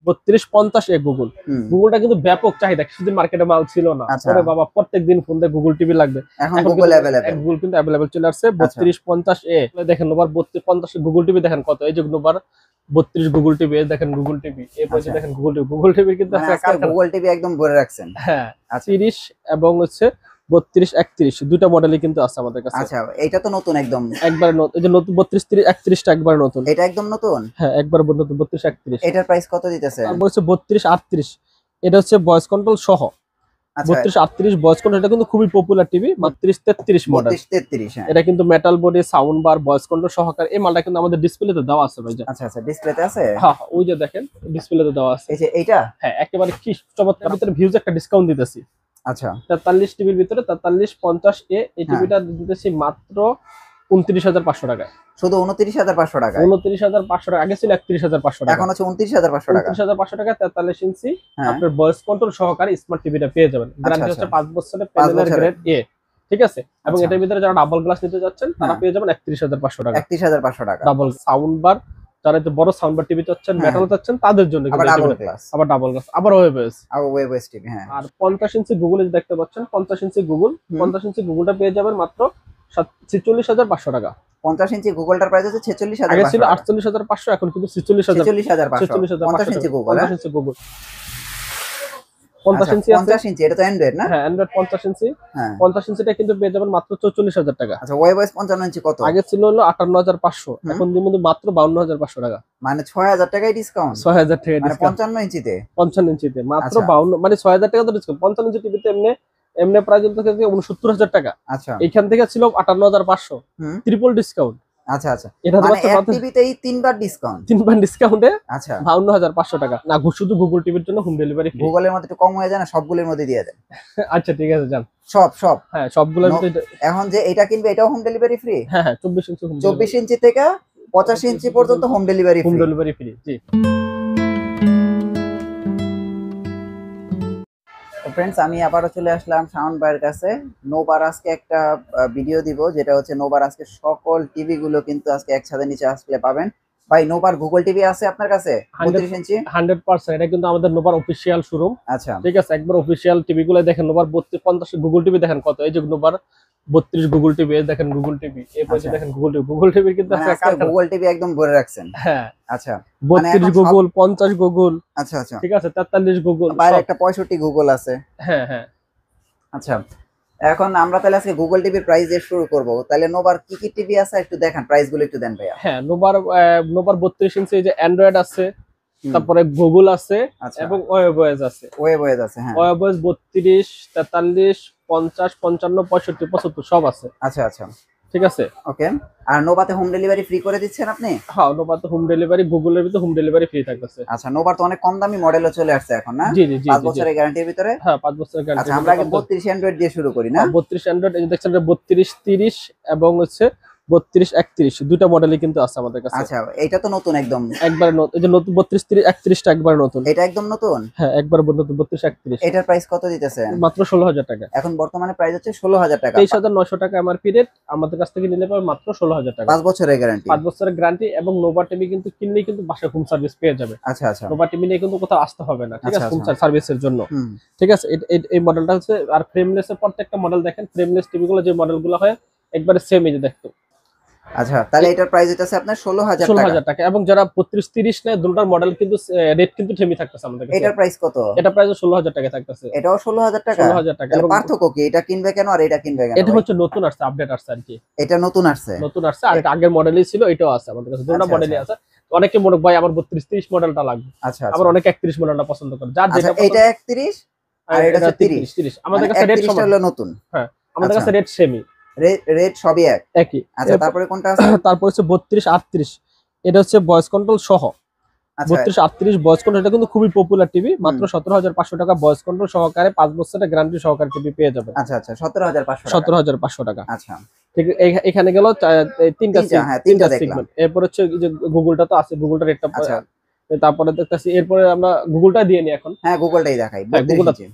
3250 Google. গুগলটা কিন্তু ব্যাপক চাহিদা, কিছুদিন মার্কেটে মাল ছিল না। আরে বাবা, প্রত্যেকদিন ফোন দিয়ে গুগল টিভি লাগবে, এখন গুগল अवेलेबल। গুগল কিন্তু अवेलेबल চলে আসছে 3250 দেখেন নোভার 3250 গুগল টিভি দেখেন কত, এই যে নোভার 32 গুগল টিভি, এই দেখেন গুগল টিভি, এই পাশে দেখেন গুগল টিভি কিন্তু গুগল টিভি একদম ভরে রাখছেন। হ্যাঁ 30 এবং হচ্ছে 32 31 দুইটা মডেলই কিন্তু আছে আমাদের কাছে। আচ্ছা, এটা তো নতুন একদম, একবারে নতুন, এই যে নতুন 32 30 31 টা একবারে নতুন, এটা একদম নতুন। হ্যাঁ একবার নতুন 32 31। এটার প্রাইস কত দিতেছে? তারপর হচ্ছে 32 38, এটা হচ্ছে ভয়েস কন্ট্রোল সহ। 32 38 ভয়েস কন্ট্রোল, এটা কিন্তু খুবই পপুলার টিভি। 32 33 মডেল, 32 33। হ্যাঁ, এটা কিন্তু metal body, sound bar, voice control সহকারে। এই মালটা কিন্তু আমাদের ডিসপ্লেতে দেওয়া আছে ভাই। আচ্ছা আচ্ছা, ডিসপ্লেতে আছে। হ্যাঁ ওই যে দেখেন ডিসপ্লেতে দেওয়া আছে, এই যে এইটা। হ্যাঁ একেবারে কি চমৎকার। ভিতরে ভিউজ একটা ডিসকাউন্ট দিতেছি। আচ্ছা, 43 টিভির ভিতরে 4350 এই টিভিটা দিতেছি মাত্র 29500 টাকায়। শুধু 29500 টাকা। 29500 টাকা, আগে ছিল 31500 টাকা, এখন হচ্ছে 29500 টাকা। 29500 টাকা 43 ইঞ্চি আপনার ভয়েস কন্ট্রোল সহকারে স্মার্ট টিভিটা পেয়ে যাবেন। গ্যারান্টি হচ্ছে 5 বছরের, প্যানেলের গ্রেড এ, ঠিক আছে। এবং এটার ভিতরে যারা ডাবল গ্লাস নিতে যাচ্ছেন তারা পেয়ে যাবেন 31500 টাকা। 31500 টাকা। ডাবল সাউন্ড বার, যারা একটু বড় সাউন্ড বার টিভি চাচ্ছেন, মেটাল চাচ্ছেন, তাদের জন্য আবার ডাবল গ্লাস, আবার ডাবল গ্লাস, আবার ওয়েবএস, আবার ওয়েবএস টিভি। হ্যাঁ, আর 50 ইঞ্চি গুগল দেখতে পাচ্ছেন, 50 ইঞ্চি গুগল, 50 ইঞ্চি গুগলটা পেয়ে যাবেন মাত্র 46500 টাকা। 50 ইঞ্চি গুগলটার প্রাইস হচ্ছে 46500। আগে ছিল 48500, এখন কিন্তু 46500। 50 ইঞ্চি গুগল, 50 ইঞ্চি গুগল 50 ইঞ্চি আছে। 50 ইঞ্চি, এটা তো অ্যান্ড্রয়েড না? হ্যাঁ অ্যান্ড্রয়েড 50 ইঞ্চি। হ্যাঁ, 50 ইঞ্চিটা কিন্তু পেয়ে যাবেন মাত্র 44000 টাকা। আচ্ছা, ওয়েবএস 55 ইঞ্চি কত? আগে ছিল হলো 58500, এখন কিন্তু মাত্র 52500 টাকা। মানে 6000 টাকায় ডিসকাউন্ট। 6000 টাকা মানে ডিসকাউন্ট 55 ইঞ্চিতে। 55 ইঞ্চিতে মাত্র 52, মানে 6000 টাকা তো ডিসকাউন্ট। 55 ইঞ্চি টিভিতে এমনি প্রাইস থেকে 69000 টাকা। আচ্ছা, এখান থেকে ছিল 58500, ট্রিপল ডিসকাউন্ট। আচ্ছা আচ্ছা, এটা মানে এক টিভিতেই তিনবার ডিসকাউন্ট। 3বার ডিসকাউন্টে আচ্ছা, 52500 টাকা। না শুধু গুগল টিভির জন্য হোম ডেলিভারি ফ্রি। গুগলের মধ্যে একটু কম হয়ে যায় না, সবগুলোর মধ্যে দিয়ে দেন। আচ্ছা ঠিক আছে, যান সব হ্যাঁ সবগুলোর মধ্যে। এখন যে এটা কিনবে এটাও হোম ডেলিভারি ফ্রি। হ্যাঁ হ্যাঁ 24 ইঞ্চি, 24 ইঞ্চি থেকে 85 ইঞ্চি পর্যন্ত হোম ডেলিভারি ফ্রি। জি ফ্রেন্ডস, আমি আবারও চলে আসলাম শাওন ভাইয়ের কাছে। নোভার আজকে একটা ভিডিও দিব, যেটা হচ্ছে নোভার আজকে সকল টিভি গুলো কিন্তু আজকে একসাথে নিচে আসলে পাবেন। ভাই, নোভার গুগল টিভি আছে আপনার কাছে 32 ইঞ্চি? 100%, এটা কিন্তু আমাদের নোভার অফিসিয়াল শোরুম। আচ্ছা, ঠিক আছে, একবার অফিসিয়াল টিভি গুলো দেখেন। নোভার 3250 গুগল টিভি দেখেন কত, এই যে নোভার 32 গুগল টিভি, এই দেখেন গুগল টিভি, এই পাশে দেখেন গুগল টিভি কিন্তু গুগল টিভি একদম ভরে রাখছেন। হ্যাঁ আচ্ছা, 32 গুগল, 50 গুগল। আচ্ছা আচ্ছা, ঠিক আছে, 43 গুগল, বাইরে একটা 65 গুগল আছে। হ্যাঁ হ্যাঁ। আচ্ছা, এখন আমরা তাহলে আজকে গুগল টিভির প্রাইস দিয়ে শুরু করব। তাহলে নোভার কি কি টিভি আছে একটু দেখান, প্রাইস গুলো একটু দেন ভাইয়া। হ্যাঁ নোভার 32 ইঞ্চি, এই যে অ্যান্ড্রয়েড আছে, তারপরে গুগল আছে, এবং ওয়েবওয়েজ আছে। হ্যাঁ, ওয়েবওয়েজ 32 43 50 55 65 75 সব আছে। আচ্ছা আচ্ছা, ঠিক আছে, ওকে। আর নোভাতে হোম ডেলিভারি ফ্রি করে দিচ্ছেন আপনি? হ্যাঁ নোভাতে হোম ডেলিভারি, গুগলের ভিতরে হোম ডেলিভারি ফ্রি থাকতেছে। আচ্ছা, নোভার তো অনেক কম দামি মডেলও চলে আসছে এখন না? জি জি জি, 5 বছরের গ্যারান্টির ভিতরে। হ্যাঁ 5 বছরের গ্যারান্টি। আচ্ছা, আমরা আগে 32 অ্যান্ড্রয়েড দিয়ে শুরু করি না? 32 অ্যান্ড্রয়েড, এই যে দেখছেন 32 30 এবং হচ্ছে 32 31 দুইটা মডেলই কিন্তু আছে আমাদের কাছে। আচ্ছা, এটা তো নতুন একদম, একবারে নতুন, এই যে নতুন 32 30 31 টা একবারে নতুন। এটা একদম নতুন? হ্যাঁ একবারে নতুন 32 31। এটার প্রাইস কত দিতেছেন? মাত্র 16000 টাকা। এখন বর্তমানে প্রাইস হচ্ছে 16000 টাকা। 23900 টাকা এমআরপি রেট, আমাদের কাছ থেকে নিলে পাবে মাত্র 16000 টাকা। 5 বছরের গ্যারান্টি। 5 বছরের গ্যারান্টি, এবং নোভা টিভি কিন্তু কিনলেই কিন্তু বাসায় হোম সার্ভিস পেয়ে যাবে। আচ্ছা আচ্ছা, নোভা টিভি নিয়ে কিন্তু কোথাও আসতে হবে না, ঠিক আছে, হোম সার্ভিসের জন্য। ঠিক আছে, এই মডেলটা হচ্ছে। আর ফ্রেমলেস এর প্রত্যেকটা মডেল দেখেন, ফ্রেমলেস টিভি গুলো যে মডেলগুলো হয় একবারে সেম, এই যে দেখতো। আচ্ছা, তাহলে এটার প্রাইস হচ্ছে আপনার 16000 টাকা। এবং যারা 32 30 নেয়, দুটোর মডেল কিন্তু রেট কিন্তু থেমে থাকতেছে আমাদের কাছে। এটার প্রাইস কত? এটা প্রাইস 16000 টাকা থাকতেছে। এটাও 16000 টাকা? 16000 টাকা। তাহলে পার্থক্য কি? এটা কিনবে কেন আর এটা কিনবে কেন? এটা হচ্ছে নতুন আসছে, আপডেট আসছে আর কি। এটা নতুন আসছে, আর এটা আগের মডেলই ছিল, এটাও আছে আমাদের কাছে, দুটো মডেলই আছে। অনেকে মনে ভাই আমার 32 30 মডেলটা লাগবে। আচ্ছা, আবার অনেকে 31 মডেলটা পছন্দ করে, যার যেটা পছন্দ। এটা 31 আর এটা 30। আমাদের কাছে রেট সমান হলো নতুন। হ্যাঁ, আমাদের কাছে রেট সেমই, রেট সবই একই। আচ্ছা, তারপরে কোনটা আছে? তারপর হচ্ছে 32 38, এটা হচ্ছে ভয়েস কন্ট্রোল সহ। 32 38 ভয়েস কন্ট্রোল, এটা কিন্তু খুবই পপুলার টিভি। মাত্র 17500 টাকা ভয়েস কন্ট্রোল সহকারে 5 বছরের গ্যারান্টি সহকারে টিভি পেয়ে যাবেন। আচ্ছা আচ্ছা, 17500 টাকা। 17500 টাকা। আচ্ছা, ঠিক, এখানে গেল তিনটা সেগমেন্ট। এরপর হচ্ছে যে গুগলটা তো আছে, গুগলটা রেটটা। তারপরে দেখতেছি, এরপরে আমরা গুগলটা দিয়ে নিই এখন। হ্যাঁ, গুগলটাই দেখাই।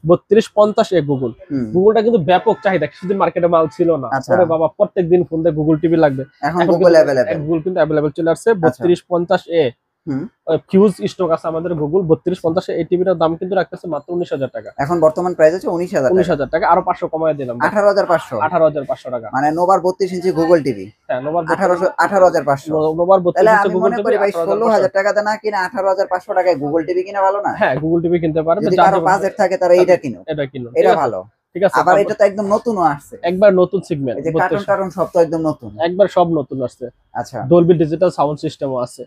3250 গুগল। গুগলটা কিন্তু ব্যাপক চাহিদা, কিছুদিন মার্কেটে মাল ছিল না। আরে বাবা, প্রত্যেকদিন ফোন দিয়ে গুগল টিভি লাগবে, এখন গুগল अवेलेबल। গুগল কিন্তু अवेलेबल চলে আসছে 3250 ফিউজ স্টক আছে আমাদের গুগল 3250, এই টিভিটার দাম কিন্তু রাখতেছে মাত্র 19,000 টাকা। এখন বর্তমান প্রাইস হচ্ছে 19,000 টাকা, আরো 500 কমায় দিলাম, 18,500 18,500 টাকা। মানে নোভার 32 ইঞ্চি গুগল টিভি, হ্যাঁ নোভার 18,500। নোভার 32 তাহলে ইঞ্চি আমি গুগল মনে টিভি করি ভাই 16,000 টাকা না কিনা 18,500 টাকায় গুগল টিভি কিনা ভালো না? হ্যাঁ গুগল টিভি কিনতে পারেন, যদি কারো বাজেট থাকে তারা এটা কিনুন, এটা কিনুন, এটা ভালো। ঠিক আছে, আবার এটা তো একদম নতুনও আসছে, একবার নতুন সেগমেন্ট, এই যে কার্টুন টার্টুন সব তো একদম নতুন, একবার সব নতুন আসছে। আচ্ছা, ডলবি ডিজিটাল সাউন্ড সিস্টেমও আছে।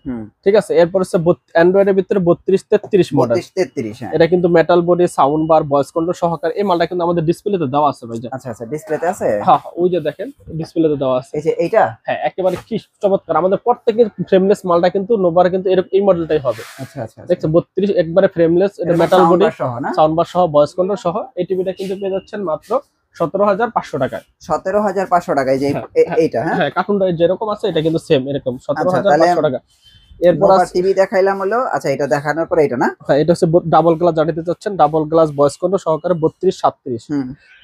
ঠিক আছে, এরপর হচ্ছে অ্যান্ড্রয়েডের ভিতরে 3233 মডেল, 33, হ্যাঁ এটা কিন্তু metal body, sound bar, voice control সহকারে। এই মালটা কিন্তু আমাদের ডিসপ্লেতে দেওয়া আছে ভাই। আচ্ছা আচ্ছা, ডিসপ্লেতে আছে, হ্যাঁ ওই যে দেখেন ডিসপ্লেতে দেওয়া আছে, এই যে এইটা, হ্যাঁ একেবারে কি চমৎকার। আমাদের প্রত্যেকের ফ্রেমলেস মালটা কিন্তু নোভার কিন্তু এরকম এই মডেলটাই হবে। আচ্ছা আচ্ছা, দেখছেন 32 একবারে ফ্রেমলেস, এটা মেটাল বডি সহ না, সাউন্ড বার সহ, ভয়েস কন্ট্রোল সহ। এই টিভিটা কিন্তু পেয়ে যাচ্ছেন মাত্র 17,500 টাকায়। 17,500 টাকায়, যে এইটা, হ্যাঁ কার্টুনটা যেরকম আছে এটা কিন্তু সেম এরকম 17,500 টাকা। এরপর টিভি দেখাইলাম হলো, আচ্ছা এটা দেখানোর পরে এটা না, হ্যাঁ এটা হচ্ছে ডাবল গ্লাস জানিতে চাচ্ছেন, ডাবল গ্লাস ভয়েস কন্ট্রোল সহকারে 3237,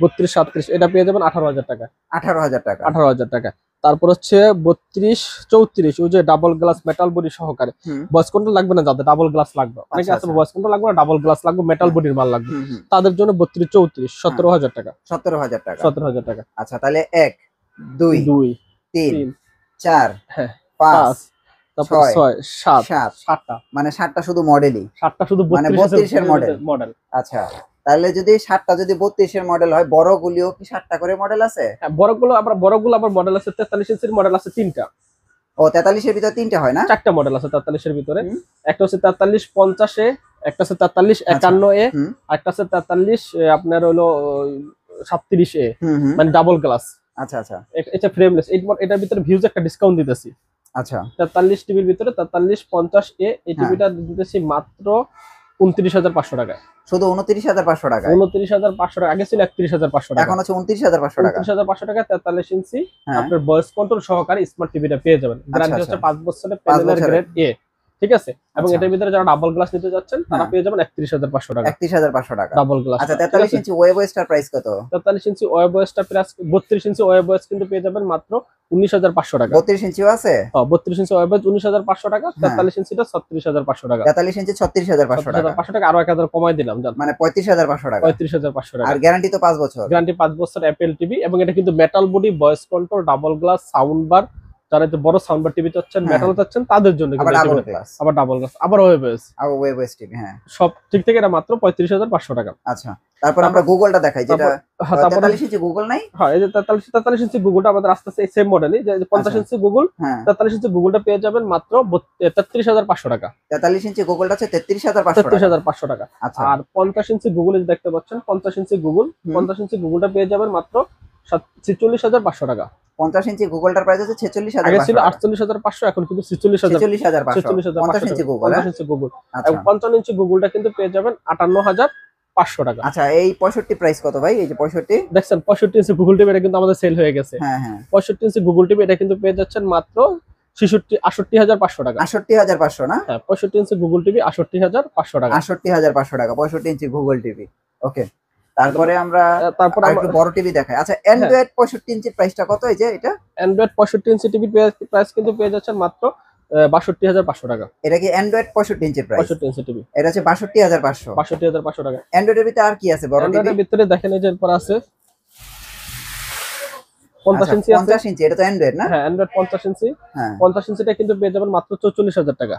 3237 এটা পেয়ে যাবেন 18,000 টাকা, 18,000 টাকা, 18,000 টাকা। তারপর হচ্ছে 3234, ওই যে ডাবল গ্লাস মেটাল বডি সহকারে, ভয়েস কন্ট্রোল লাগবে না যাদের, ডাবল গ্লাস লাগবে, অনেকে আছে ভয়েস কন্ট্রোল লাগবে না, ডাবল গ্লাস লাগবে, মেটাল বডির মাল লাগবে, তাদের জন্য 3234, 17,000 টাকা, 17,000 টাকা, 17,000 টাকা। আচ্ছা তাহলে 1 2 3 4 হ্যাঁ 5 তারপর 6 7 7টা, মানে 7টা শুধু মডেলই, 7টা শুধু 32 এর মডেল। আচ্ছা তাহলে যদি 7টা যদি 32 এর মডেল হয়, বড়গুলিও কি 7টা করে মডেল আছে? হ্যাঁ বড়গুলো আবার মডেল আছে 43 ইঞ্চির মডেল আছে 3টা। ও 43 এর ভিতরে 3টা হয় না? 4টা মডেল আছে 43 এর ভিতরে, একটা হচ্ছে 4350 এ, একটা আছে 4351 এ, একটা আছে 43 আপনার হলো 37 এ, মানে ডাবল গ্লাস। আচ্ছা আচ্ছা, এটা ফ্রেমলেস। এটার ভিতরে ভিউজ একটা ডিসকাউন্ট দিতেছি। আচ্ছা 43 টিভির ভিতরে 4350 এ এই টিভিটা দিতেছি মাত্র 29,500 টাকায়। শুধু 29,500 টাকা, 29,500 টাকা, আগে ছিল 31,500 টাকা, এখন হচ্ছে 29,500 টাকা। 29,500 টাকা 43 ইঞ্চি আপনার ভয়েস কন্ট্রোল সহকারে স্মার্ট টিভিটা পেয়ে যাবেন। গ্যারান্টি হচ্ছে 5 বছরের, প্যানেলের গ্রেড এ, ঠিক আছে। এবং এটার ভিতরে যারা ডাবল গ্লাস নিতে যাচ্ছেন তারা পেয়ে যাবেন 31,500 টাকা, 31,500 টাকা ডাবল গ্লাস। আচ্ছা 43 ইঞ্চি ওয়েব ওয়েস্টার প্রাইস কত? 43 ইঞ্চি ওয়েব ওয়েস্টার প্রাইস 32 ইঞ্চি ওয়েব ওয়েস কিন্তু পেয়ে যাবেন মাত্র 19,500 টাকা। 32 ইঞ্চিও আছে? হ্যাঁ 32 ইঞ্চি ওয়েব ওয়েস 19,500 টাকা, 43 ইঞ্চিটা 36,500 টাকা। 43 ইঞ্চি 36,500 টাকা, 500 টাকা আরো 1000 কমাই দিলাম, মানে 35,500 টাকা, 35,500 টাকা। আর গ্যারান্টি তো 5 বছর, গ্যারান্টি 5 বছর অ্যাপেল টিভি। এবং এটা কিন্তু metal body, voice control, double glass, sound bar, যারা বড় সাউন্ড বার টিভি চাচ্ছেন, মেটাল চাচ্ছেন তাদের জন্য, আবার ডাবল গ্লাস, আবার ডাবল গ্লাস, আবার ওয়েব ওয়েস, আবার ওয়েব ওয়েস টিভি, হ্যাঁ সব ঠিক থেকে এটা মাত্র 35,500 টাকা। আচ্ছা তারপর আমরা গুগলটা দেখাই, যেটা 43 ইঞ্চি গুগল নাই? হ্যাঁ এই যে 43 ইঞ্চি গুগলটা আমাদের আস্তে আস্তে সেম মডেলই, যে 50 ইঞ্চি গুগল, 43 ইঞ্চি গুগলটা পেয়ে যাবেন মাত্র 33,500 টাকা। 43 ইঞ্চি গুগলটা হচ্ছে 33,500 টাকা। আর 50 ইঞ্চি গুগল দেখতে পাচ্ছেন, 50 ইঞ্চি গুগলটা পেয়ে যাবেন মাত্র 46,500 টাকা। 50 ইঞ্চি গুগলটার প্রাইস হচ্ছে 46,500, আগে ছিল 48,500, এখন কিন্তু 46,500 50 ইঞ্চি গুগল, 50 ইঞ্চি গুগল। এবং 55 ইঞ্চি গুগলটা কিন্তু পেয়ে যাবেন 58,500 টাকা। আচ্ছা এই 65 প্রাইস কত ভাই? এই যে 65 দেখছেন 65 ইঞ্চি গুগল টিভি, এটা কিন্তু আমাদের সেল হয়ে গেছে। হ্যাঁ হ্যাঁ 65 ইঞ্চি গুগল টিভি এটা কিন্তু পেয়ে যাচ্ছেন মাত্র 68,500 টাকা। 68,500 না? হ্যাঁ 65 ইঞ্চি গুগল টিভি 68,500 টাকা, 68,500 টাকা 65 ইঞ্চি গুগল টিভি। ওকে তারপরে আমরা একটু বড় টিভি দেখাই। আচ্ছা অ্যান্ড্রয়েড 65 ইঞ্চির প্রাইসটা কত? এই যে এটা অ্যান্ড্রয়েড 65 ইঞ্চি টিভির প্রাইস কিন্তু পেয়ে যাচ্ছেন মাত্র 62,500 টাকা। এটা কি অ্যান্ড্রয়েড 65 ইঞ্চির প্রাইস? 65 ইঞ্চি টিভি এটা হচ্ছে 62,500, 62,500 টাকা। অ্যান্ড্রয়েডের ভিতরে আর কি আছে বড় টিভি? অ্যান্ড্রয়েডের ভিতরে দেখেন এই যে এরপর আছে 50 ইঞ্চি আছে। 50 ইঞ্চি এটা তো অ্যান্ড্রয়েড না? হ্যাঁ অ্যান্ড্রয়েড 50 ইঞ্চি। হ্যাঁ 50 ইঞ্চিটা কিন্তু পেয়ে যাবেন মাত্র 44,000 টাকা।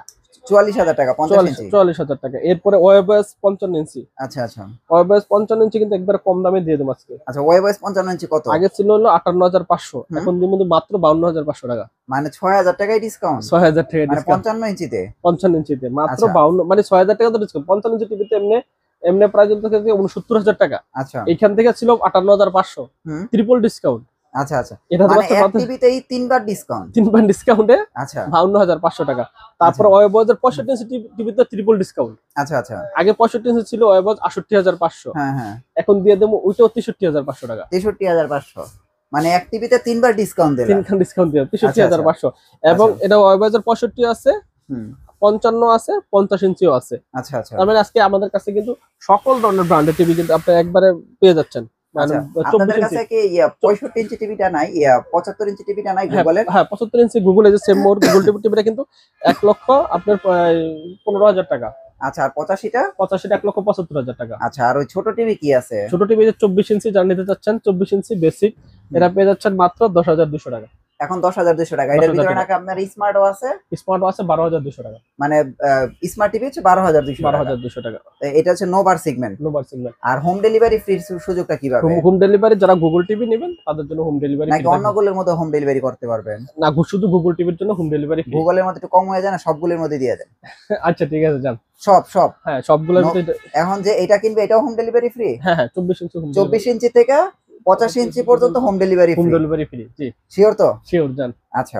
44,000 টাকা 50 ইঞ্চি, 44,000 টাকা। এরপরে ওয়েবএস 55 ইঞ্চি। আচ্ছা আচ্ছা ওয়েবএস 55 ইঞ্চি কিন্তু একবার কম দামে দিয়ে দেব আজকে। আচ্ছা ওয়েবএস 55 ইঞ্চি কত? আগে ছিল হলো 58,500, এখন দিব মাত্র 52,500 টাকা, মানে 6,000 টাকায় ডিসকাউন্ট। 6,000 টাকা মানে ডিসকাউন্ট 55 ইঞ্চিতে, 55 ইঞ্চিতে মাত্র 52, মানে 6,000 টাকা তো ডিসকাউন্ট। 55 ইঞ্চি টিভিতে এমনি প্রাইস থেকে 69,000 টাকা, আচ্ছা এইখান থেকে ছিল 58,500, ট্রিপল ডিসকাউন্ট। আচ্ছা আচ্ছা এটা মানে এক টিভিতেই 3বার ডিসকাউন্ট, 3বার ডিসকাউন্টে আচ্ছা 52,500 টাকা। তারপর ওয়েবএস 65 ইঞ্চি টিভিতে ট্রিপল ডিসকাউন্ট। আচ্ছা আচ্ছা আগে 65 ইঞ্চি ছিল ওয়েবএস 68,500, হ্যাঁ হ্যাঁ এখন দিয়ে দেবো ওইটাও 63,500 টাকা। 63,500 মানে এক টিভিতে 3বার ডিসকাউন্ট দিলাম, 3খান ডিসকাউন্ট দিয়ে 63,500। এবং এটা ওয়েবএস 65 আছে, 55 আছে, 50 ইঞ্চিও আছে। আচ্ছা আচ্ছা তার মানে আজকে আমাদের কাছে কিন্তু সকল ধরনের ব্র্যান্ডের টিভি কিন্তু আপনি একবারে পেয়ে যাচ্ছেন। মানে আচ্ছা 24 আপনাদের ইঞ্চি। কাছে কি 65 ইঞ্চি টিভিটা নাই 75 ইঞ্চি টিভিটা নাই হ্যাঁ গুগলের? হ্যাঁ 75 ইঞ্চি গুগল এই যে সেম মোর গুগল টিভিটা কিন্তু 1 লক্ষ আপনার 15,000 টাকা। আচ্ছা আর 85টা? 85 টা 1,75,000 টাকা। আচ্ছা আর ওই ছোট টিভি কি আছে? ছোট টিভি যে 24 ইঞ্চি যারা নিতে চাচ্ছেন 24 ইঞ্চি বেসিক এটা পেয়ে যাচ্ছেন মাত্র 10,200 টাকা। এখন 10,200 টাকা। এটার 10,000 ভিতরে টাকা। নাকি আপনার স্মার্টও আছে? স্মার্ট আছে 12,200 টাকা। মানে স্মার্ট টিভি হচ্ছে 12,200 টাকা। 12,200 টাকা। এটা হচ্ছে নোভার সেগমেন্ট। নোভার সেগমেন্ট। আর হোম ডেলিভারি ফ্রির সুযোগটা কিভাবে? হোম ডেলিভারি যারা গুগল টিভি নেবেন তাদের জন্য হোম ডেলিভারি নাকি অন্যগুলোর মধ্যে হোম ডেলিভারি করতে পারবেন? না শুধু গুগল টিভির জন্য হোম ডেলিভারি ফ্রি। গুগলের মধ্যে একটু কম হয়ে যায় না, সবগুলোর মধ্যে দিয়ে দেন। আচ্ছা ঠিক আছে যান। সব হ্যাঁ সবগুলোর মধ্যে। এখন যে এটা কিনবে এটাও হোম ডেলিভারি ফ্রি? হ্যাঁ হ্যাঁ 24 ইঞ্চি হোম 24 ইঞ্চি থেকে 85 ইঞ্চি পর্যন্ত home delivery home free. Delivery free. জি শিওর তো? শিওর যান। আচ্ছা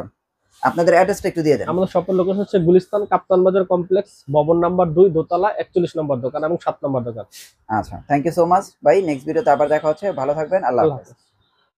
আপনাদের অ্যাড্রেসটা একটু দিয়ে দেন। আমাদের শপের লোকেশন হচ্ছে গুলিস্তান কাপ্তান বাজার কমপ্লেক্স, ভবন নাম্বার 2 দোতলা 41 নম্বর দোকান এবং 7 নম্বর দোকান। আচ্ছা থ্যাংক ইউ সো মাচ ভাই, নেক্সট ভিডিওতে আবার দেখা হচ্ছে, ভালো থাকবেন, আল্লাহ আল্লাহ হাফেজ। হাফেজ।